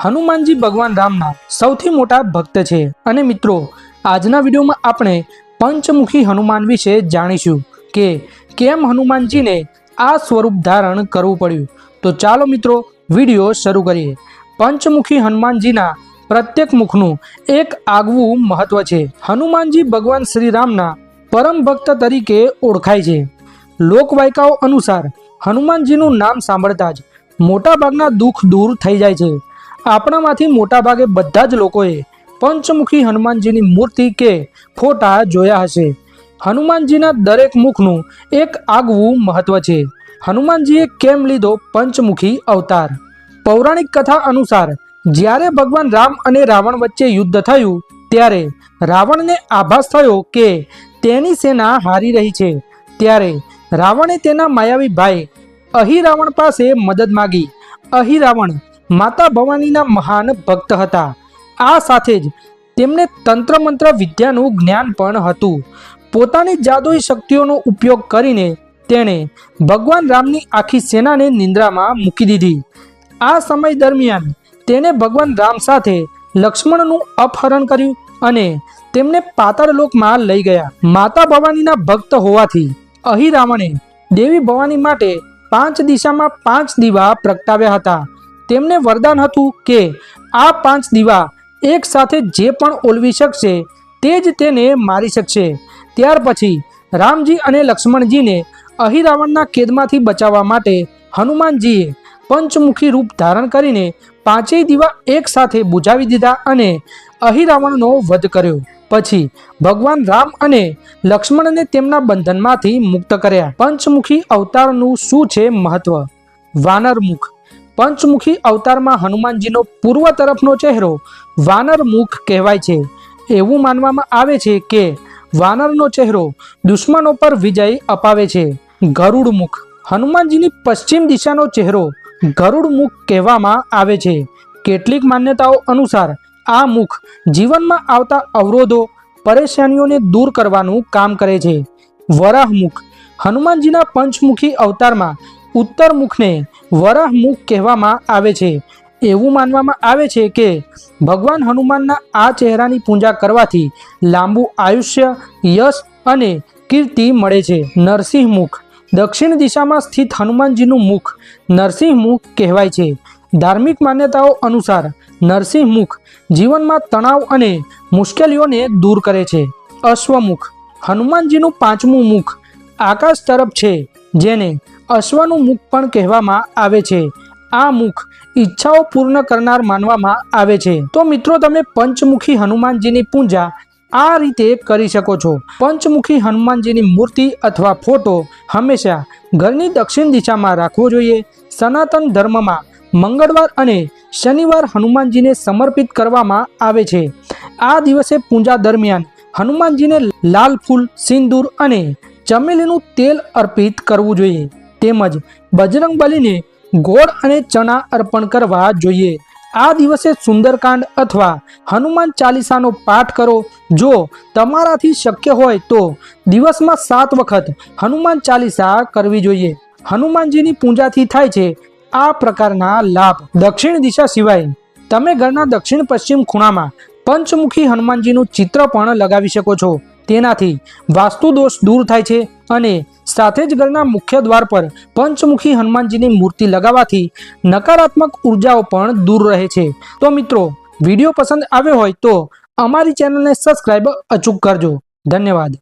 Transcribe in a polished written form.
हनुमानजी भगवान रामना सौथी मोटा भक्त छे। अने मित्रों आजना विडियो में आपणे पंचमुखी हनुमान विषे जाणीशुं के केम हनुमानजी ने आ स्वरूप धारण करवुं पड्युं। तो चालो मित्रों विडियो शरू करीए। पंचमुखी हनुमानजीना प्रत्येक मुखनुं एक आगवुं महत्व छे। हनुमानजी भगवान श्री रामना परम भक्त तरीके ओळखाय छे। लोकवायकाओ अनुसार हनुमानजीनुं नाम सांभळता ज मोटा भागना दुख दूर थई जाय छे। आपणामांथी मोटा भागे बधा ज लोकोए पंचमुखी हनुमानजीनी मूर्ति के फोटा जोया हशे। हनुमानजीना दरेक मुखनुं एक आगवुं महत्व छे। हनुमानजीए केम लीधो पंचमुखी अवतार। पौराणिक कथा अनुसार ज्यारे भगवान राम अने रावण वच्चे युद्ध थयुं त्यारे रावणने आभास थयो के तेनी सेना हारी रही छे। त्यारे रावणे तेना मायावी भाई अहिरावण पासे मदद मांगी। अहिरावण माता भवानीना महान भक्त हता। आ साथे ज तेमने तंत्र मंत्र विद्यानुं ज्ञान पण हतुं। पोतानी जादुई शक्तिओनो उपयोग करीने तेणे भगवान रामनी आखी सेनाने निंद्रामां मूकी दीधी। आ समय दरमियान तेणे भगवान राम साथे लक्ष्मणनुं अपहरण कर्युं अने तेमने पाताळलोकमां लई गया। माता भवानीना भक्त होवाथी अहिरावणे देवी भवानी माटे 5 दिशामां 5 दीवा प्रगटाव्या हता। तेमने वरदान हतुं के आ 5 दीवा एक साथे जे पण ओलवी शकशे ते ज तेने मारी शकशे। त्यार पछी रामजी अने लक्ष्मणजीने अहिरावणना केदमांथी बचाववा माटे हनुमानजीए पंचमुखी रूप धारण करीने 5 दीवा एक साथे बुझावी दीधा अने अहिरावणनो वध कर्यो। पछी भगवान राम अने लक्ष्मणने तेमना बंधनमांथी मुक्त कर्या। पंचमुखी अवतारनुं शुं छे महत्व? वानरमुख। पंचमुखी अवतार में हनुमानजीनो पूर्व तरफनो चेहरो वानर मुख कहेवाय छे। एवुं मानवामां आवे छे के वानरनो चेहरो दुश्मनों पर विजय अपावे छे। गरुड़ मुख। हनुमानजीनी पश्चिम दिशानो चेहरो गरुड़ मुख कहेवामां आवे छे। केटलीक मान्यताओं अनुसार आ मुख जीवन में आवता अवरोधों परेशानीओने दूर करवानुं काम करे छे। वराह मुख। हनुमानजीना पंचमुखी अवतार में उत्तर मुख ने वराह मुख कहेवामां आवे छे। एवुं मानवामां आवे छे के भगवान हनुमानना आ चेहरानी पूजा करवाथी लांबू आयुष्य, यश अने कीर्ति मळे छे। नरसिंह मुख। दक्षिण दिशामां स्थित हनुमानजीनुं मुख नरसिंह मुख कहेवाय छे। धार्मिक मान्यताओं अनुसार नरसिंह मुख जीवनमां तणाव अने मुश्केलीओने दूर करे छे। अश्वमुख। हनुमानजीनुं 5मुं मुख आकाश तरफ छे जेने अश्वनुं मुख पण कहेवामां आवे छे। आ मुख इच्छाओं पूर्ण करनार मानवामां आवे छे। तो मित्रों तमे पंचमुखी हनुमानजीनी पूजा आ रीते करी शको छो। पंचमुखी हनुमानजीनी मूर्ति अथवा फोटो हमेशा घरनी दक्षिण दिशामां राखवो जोईए। सनातन धर्ममां मंगळवार अने शनिवार हनुमानजीने समर्पित करवामां आवे छे। आ दिवसे पूजा दरमियान हनुमानजीने लाल फूल, सिंदूर अने चमेलीनुं तेल अर्पित करवुं जोईए। तेमज बजरंगबलीने गोळ अने चना अर्पण करवा जोईए। आ दिवसे सुंदरकांड अथवा हनुमान चालीसानो पाठ करो। जो तमाराथी शक्य होय तो दिवसमां 7 वखत हनुमान चालीसा करवी जोईए। हनुमानजीनी पूजाथी थाय छे आ प्रकारना लाभ। दक्षिण दिशा सिवाय तमे घરના दक्षिण पश्चिम खूणामां पंचमुखी हनुमानजीनुं चित्र पण लगावी शको छो। तेनाथी वास्तु दोष दूर थाय छे अने साथे ज घરના मुख्य द्वार पर पंचमुखी हनुमानजीनी मूर्ति लगावाथी नकारात्मक ऊर्जाओं पण दूर रहे छे। तो मित्रों विडियो पसंद आव्यो होय तो अमारी चेनलने सब्सक्राइब अचूक करजो। धन्यवाद।